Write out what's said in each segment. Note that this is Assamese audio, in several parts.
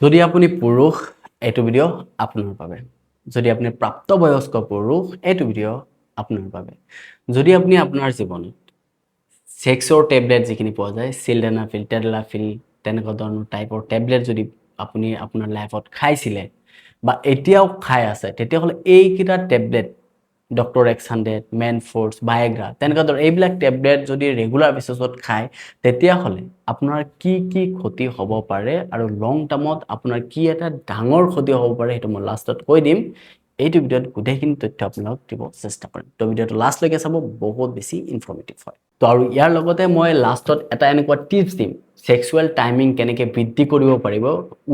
যদি আপুনি পুৰুষ এইটো ভিডিও আপোনাৰ বাবে যদি আপুনি প্ৰাপ্তবয়স্ক পুৰুষ এইটো ভিডিও আপোনাৰ বাবে যদি আপুনি আপোনাৰ জীৱনত সেক্সৰ টেবলেট যিখিনি পোৱা যায় সিলডেনাফিল টেডালাফিল তেনেকুৱা ধৰণৰ টাইপৰ টেবলেট যদি আপুনি আপোনাৰ লাইফত খাইছিলে বা এতিয়াও খাই আছে তেতিয়াহ'লে এইকেইটা টেবলেট ডক্টৰ এক্স100 মেন ফোৰ্স ভায়াগ্ৰা তেনেকুৱা ধৰণৰ এইবিলাক টেবলেট যদি ৰেগুলাৰ বেচিছত খায় তেতিয়াহ'লে আপোনাৰ কি কি ক্ষতি হ'ব পাৰে আৰু লং টাৰ্মত আপোনাৰ কি এটা ডাঙৰ ক্ষতি হ'ব পাৰে সেইটো মই লাষ্টত কৈ দিম এইটো ভিডিওত গোটেইখিনি তথ্য আপোনাক দিব চেষ্টা কৰিম তো ভিডিওটো লাষ্টলৈকে চাব বহুত বেছি ইনফৰ্মেটিভ হয় তো আৰু ইয়াৰ লগতে মই লাষ্টত এটা এনেকুৱা টিপছ দিম সেক্সুৱেল টাইমিং কেনেকৈ বৃদ্ধি কৰিব পাৰিব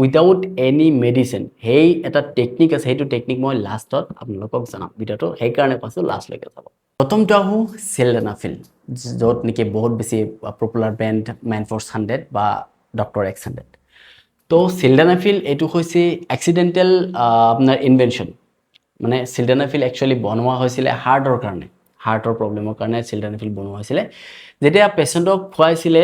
উইদাউট এনি মেডিচিন সেই এটা টেকনিক আছে সেইটো টেকনিক মই লাষ্টত আপোনালোকক জনাম ভিডিওটো সেইকাৰণে কৈছোঁ লাষ্টলৈকে চাব প্ৰথমটো আহোঁ সিলডেনাফিল য'ত নেকি বহুত বেছি পপুলাৰ ব্ৰেণ্ড মেন ফোৰ্স 100 বা ডক্টৰ এক্স100 তো সিলডেনাফিল এইটো হৈছে এক্সিডেণ্টেল আপোনাৰ ইনভেনশ্যন মানে সিলডেনাফিল একচুয়ালি বনোৱা হৈছিলে হাৰ্টৰ কাৰণে হাৰ্টৰ প্ৰব্লেমৰ কাৰণে সিলডেনাফিল বনোৱা হৈছিলে যেতিয়া পেশেণ্টক খুৱাইছিলে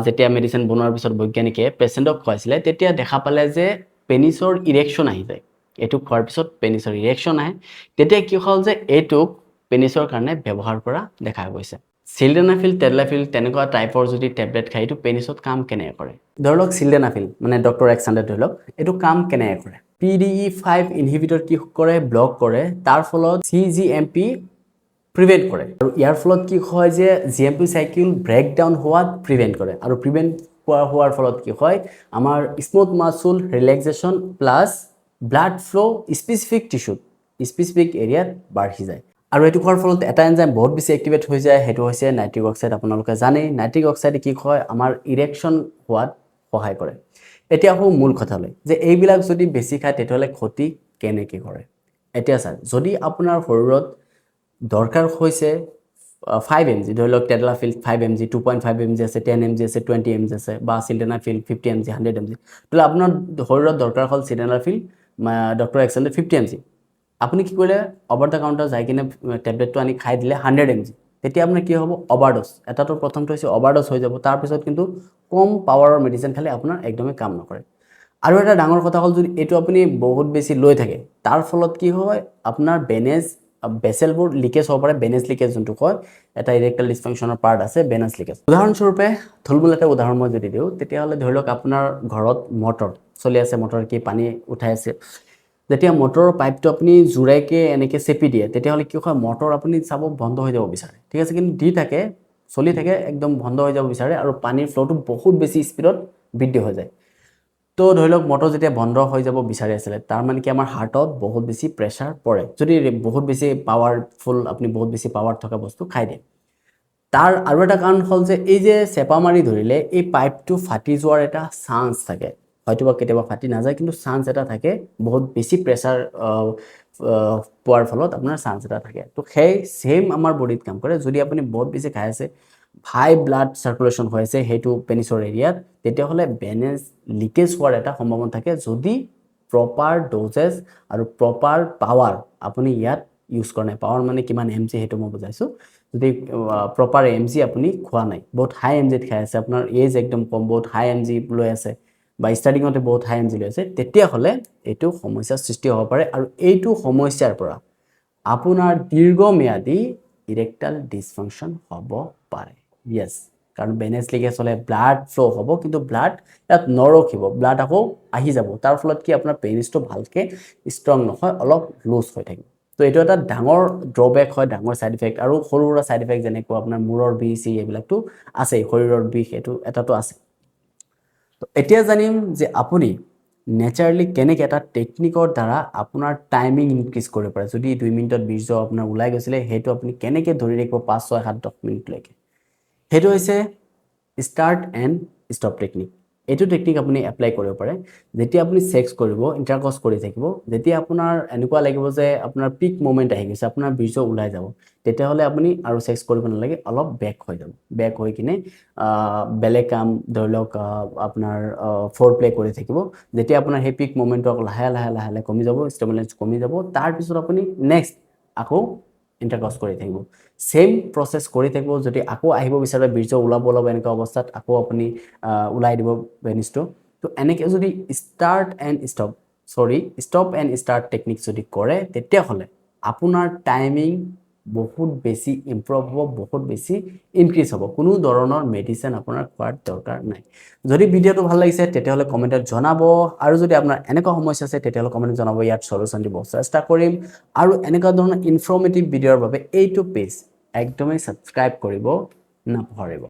যেতিয়া মেডিচিন বনোৱাৰ পিছত বৈজ্ঞানিকে পেশেণ্টক খুৱাইছিলে তেতিয়া দেখা পালে যে পেনিছৰ ইৰেকশ্যন আহি যায় এইটো খোৱাৰ পিছত পেনিছৰ ইৰেকশ্যন আহে তেতিয়া কি হ'ল যে এইটোক পেনিছৰ কাৰণে ব্যৱহাৰ কৰা দেখা গৈছে সিলডেনাফিল টেডালাফিল তেনেকুৱা টাইপৰ যদি টেবলেট খাই এইটো পেনিছত কাম কেনেকৈ কৰে ধৰি লওক সিলডেনাফিল মানে ডক্টৰ এক্স100 ধৰি লওক এইটো কাম কেনেকৈ কৰে PDE5 ইনহিবিটৰ কি কৰে ব্লক কৰে তাৰ ফলত CGMP প্ৰিভেন্ট কৰে আৰু ইয়াৰ ফলত কি হয় যে GMP সাইকেল ব্ৰেকডাউন হোৱাত প্ৰিভেন্ট কৰে আৰু প্ৰিভেন্ট হোৱাৰ ফলত কি হয় আমাৰ smooth muscle relaxation plus blood flow specific টিস্যুত স্পেসিফিক এৰিয়াত বাঢ়ি যায় আৰু এটো খোৱাৰ ফলত এটা এনজাইম বহুত বেছি এক্টিভেট হৈ যায় হেতু হৈছে নাইট্ৰিক অক্সাইড আপোনালোকে জানে নাইট্ৰিক অক্সাইডে কি হয় আমাৰ ইৰেকশ্যন হোৱাত সহায় কৰে এতিয়া হও মূল কথালৈ যে এইবিলাক যদি বেছি খায় তেতিয়াহ'লে ক্ষতি কেনেকৈ কৰে এতিয়া স্যাৰ যদি আপোনাৰ শৰীৰত দৰকাৰ হৈছে 5 mg ধৰি লওক টেডালাফিল 5 mg 2.5 mg আছে 10 mg আছে 20 mg আছে বা সিলডেনাফিল 50 mg 100 mg তাহলে আপোনাৰ শৰীৰত দৰকাৰ হ'ল সিলডেনাফিল ডক্টৰ এক্স100 50 mg আপুনি কি কৰিলে ওভাৰ দা কাউন্টাৰ যাই কিনে টেবলেটটো আনি খাই দিলে 100 mg তেতিয়া আপোনাৰ কি হ'ব ওভাৰডোজ এটাটো প্ৰথমটো হৈছে ওভাৰডোজ হৈ যাব তাৰ পিছত কিন্তু কম পাৱাৰৰ মেডিচিন খালে আপোনাৰ একদমই কাম নকৰে আৰু এটা ডাঙৰ কথা হ'ল যদি এটো আপুনি বহুত বেছি লৈ থাকে তাৰ ফলত কি হয় আপোনাৰ বেনেজ বেসেলবোৰ লিকেজ হ'ব পাৰে বেনেজ লিকেজ যোনটো কয় এটা ইৰেক্টাইল ডিসফাংশনৰ পাৰ্ট আছে বেনেজ লিকেজ উদাহৰণস্বৰূপে থুলমূল এটা উদাহৰণ মই যদি দিওঁ তেতিয়াহ'লে ধৰি লওক আপোনাৰ ঘৰত মটৰ চলি আছে মটৰ কি পানী উঠাই আছে যেতিয়া মটৰৰ পাইপটো আপুনি জুৰাইকে এনেকৈ চেপি দিয়ে তেতিয়াহ'লে কি হয় মটৰ আপুনি চাব বন্ধ হৈ যাব বিচাৰে ঠিক আছে কিন্তু দি থাকে চলি থাকে একদম বন্ধ হৈ যাব বিচাৰে আৰু পানীৰ ফ্লোটো বহুত বেছি স্পিডত বৃদ্ধি হৈ যায় তো ধৰি লওক মটৰ যেতিয়া বন্ধ হৈ যাব বিচাৰি আছিল তাৰ মানে কি আমাৰ হাৰ্টত বহুত বেছি প্ৰেছাৰ পৰে যদি বহুত বেছি পাৱাৰফুল আপুনি বহুত বেছি পাৱাৰ থকা বস্তু খাই দিয়ে তাৰ আৰু এটা কাৰণ হ'ল যে এই যে চেপা মাৰি ধৰিলে এই পাইপটো ফাটি যোৱাৰ এটা চান্স থাকে হয়তোবা কেতিয়াবা ফাটি নাযায় কিন্তু চান্স এটা থাকে বহুত বেছি প্ৰেছাৰ পোৱাৰ ফলত আপোনাৰ চান্স এটা থাকে তো সেই সেম আমাৰ বডিত কাম কৰে যদি আপুনি বহুত বেছি খাই আছে হাই ব্লাড সাৰ্কুলেশন হয়েছে হেতু পেনিসৰ এৰিয়াত তেতিয়াহ'লে বেনেজ লিকেজ হোৱাৰ এটা সম্ভাৱনা থাকে যদি প্ৰপাৰ ডোজেস আৰু প্ৰপাৰ পাৱাৰ আপুনি ইয়াত ইউজ কৰা নাই পাৱাৰ মানে কিমান এমজি হেতু মই বুজাইছো যদি প্ৰপাৰ এমজি আপুনি খোৱা নাই বহুত হাই এমজি খাই আছে আপোনাৰ এজ একদম কম বহুত হাই এমজি লৈ আছে বা ষ্টাৰ্টিংতে বহুত হাই এমজি লৈ আছে তেতিয়াহ'লে এইটো সমস্যাৰ সৃষ্টি হ'ব পাৰে আৰু এইটো সমস্যাৰ পৰা আপোনাৰ দীৰ্ঘম্যাদী ইৰেক্টাইল ডিসফাংশন হ'ব পাৰে yes কাৰণ বেনেজ লিকেজ হলে ব্লাড ফ্লো হ'ব কিন্তু ব্লাড ইয়াত নৰখিব ব্লাড আকৌ আহি যাব তাৰ ফলত কি আপোনাৰ পেনিছটো ভালকে ষ্ট্ৰং নহয় অলপ লুজ হৈ থাকিব তো এইটো এটা ডাঙৰ ড্ৰবেক হয় ডাঙৰ সাইড ইফেক্ট আৰু সৰু সৰু সাইড ইফেক্ট যেনেকৈ আপোনাৰ মূৰৰ বিষ এইবিলাকটো আছে শৰীৰৰ বিষ এটো এটাটো আছে তো এতিয়া জানিম যে আপুনি নেচাৰালি কেনেকৈ এটা টেকনিকৰ দ্বাৰা আপোনাৰ টাইমিং ইনক্ৰিজ কৰিব পাৰে যদি 2 মিনিটত 20 আপোনাৰ ওলাই গৈছিলে হেতু আপুনি কেনেকৈ ধৰি ৰাখিব 5 6 7 10 মিনিট লৈকে হেতু হৈছে স্টাৰ্ট এন্ড স্টপ টেকনিক এইটো টেকনিক আপুনি এপ্লাই কৰিব পাৰে যেতিয়া আপুনি সেক্স কৰিব ইন্টাৰকৰ্স কৰি থাকিব যেতিয়া আপোনাৰ এনেকুৱা লাগিব যে আপোনাৰ পিক মোমেন্ট আহি গৈছে আপোনাৰ বীৰ্য ওলাই যাব তেতিয়াহ'লে আপুনি আৰু সেক্স কৰিব নালাগে অলপ বেক হৈ যাব বেক হৈ কিনে বেলে কাম ধৰি লওক আপোনাৰ ফৰ প্লে কৰি থাকিব যেতিয়া আপোনাৰ হে পিক মোমেন্টটো লাহে লাহে কমি যাব ষ্টিমুলেন্স কমি যাব তাৰ পিছত আপুনি নেক্সট আকৌ ইন্টাৰকৰ্স কৰি থাকিব সেম প্ৰসেস কৰি থাকিব যদি আকৌ আহিব বিচাৰে বীৰ্য ওলাব এনেকুৱা অৱস্থাত আকৌ আপুনি ওলাই দিব পেনিছটো তো এনেকৈ যদি ষ্টাৰ্ট এণ্ড ষ্টাৰ্ট টেকনিক যদি কৰে তেতিয়াহ'লে আপোনাৰ টাইমিং বহুত বেছি ইম্প্ৰুভ হ'ব, বহুত বেছি ইনক্ৰিজ হ'ব। কোনো ধৰণৰ মেডিচিন আপোনাৰ খোৱাৰ দৰকাৰ নাই। যদি ভিডিঅ'টো ভাল লাগিছে তেতিয়াহ'লে কমেণ্টত জনাব, আৰু যদি আপোনাৰ এনেকুৱা সমস্যা আছে তেতিয়াহ'লে কমেণ্টত জনাব, ইয়াত সলিউশ্যন দিব চেষ্টা কৰিম। আৰু এনেকুৱা ধৰণৰ ইনফৰ্মেটিভ ভিডিঅ'ৰ বাবে এইটো পেজ একদমেই ছাবস্ক্ৰাইব কৰিব নাপাহৰিব।